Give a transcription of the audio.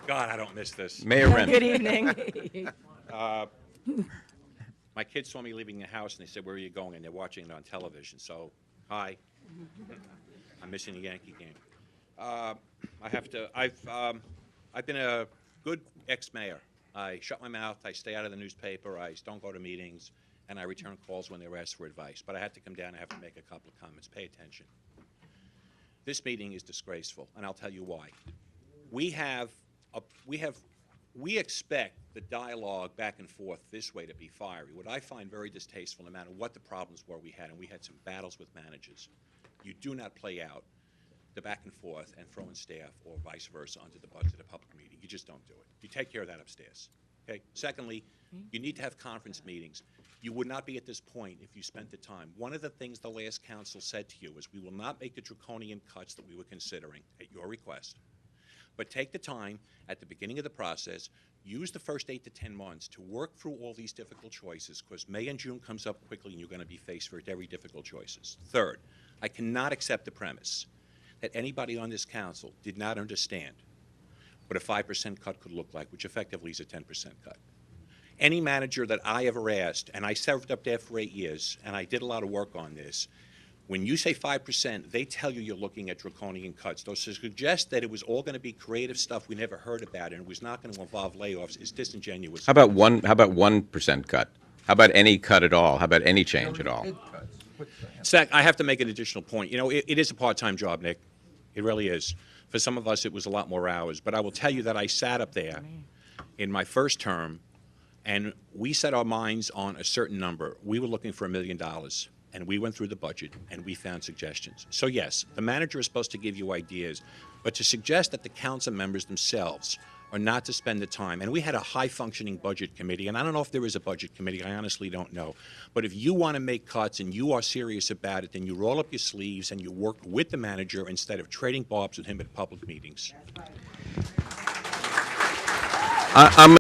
God, I don't miss this. Mayor Remsen. Good evening. My kids saw me leaving the house, and they said, "Where are you going?" And they're watching it on television. So, hi. I'm missing the Yankee game. I've been a good ex-mayor. I shut my mouth. I stay out of the newspaper. I don't go to meetings, and I return calls when they're asked for advice. But I have to come down. I have to make a couple of comments. Pay attention. This meeting is disgraceful, and I'll tell you why. We expect the dialogue back and forth this way to be fiery. What I find very distasteful, no matter what the problems were we had, and we had some battles with managers, you do not play out the back and forth and throw in staff or vice versa under the budget at a public meeting. You just don't do it. You take care of that upstairs. Okay? Secondly, you need to have conference meetings. You would not be at this point if you spent the time. One of the things the last council said to you is we will not make the draconian cuts that we were considering at your request. But take the time at the beginning of the process, use the first 8 to 10 months to work through all these difficult choices, because May and June comes up quickly and you're going to be faced with very difficult choices. Third, I cannot accept the premise that anybody on this council did not understand what a 5% cut could look like, which effectively is a 10% cut. Any manager that I ever asked, and I served up there for 8 years, and I did a lot of work on this, when you say 5%, they tell you you're looking at draconian cuts. So to suggest that it was all going to be creative stuff we never heard about and it was not going to involve layoffs is disingenuous. How about 1% cut? How about any cut at all? How about any change at all? Zach, I have to make an additional point. You know, it is a part-time job, Nick. It really is. For some of us, it was a lot more hours. But I will tell you that I sat up there in my first term, and we set our minds on a certain number. We were looking for $1 million. And we went through the budget, and we found suggestions. So, yes, the manager is supposed to give you ideas, but to suggest that the council members themselves are not to spend the time, and we had a high-functioning budget committee, and I don't know if there is a budget committee, I honestly don't know. But if you want to make cuts and you are serious about it, then you roll up your sleeves and you work with the manager instead of trading barbs with him at public meetings. I'm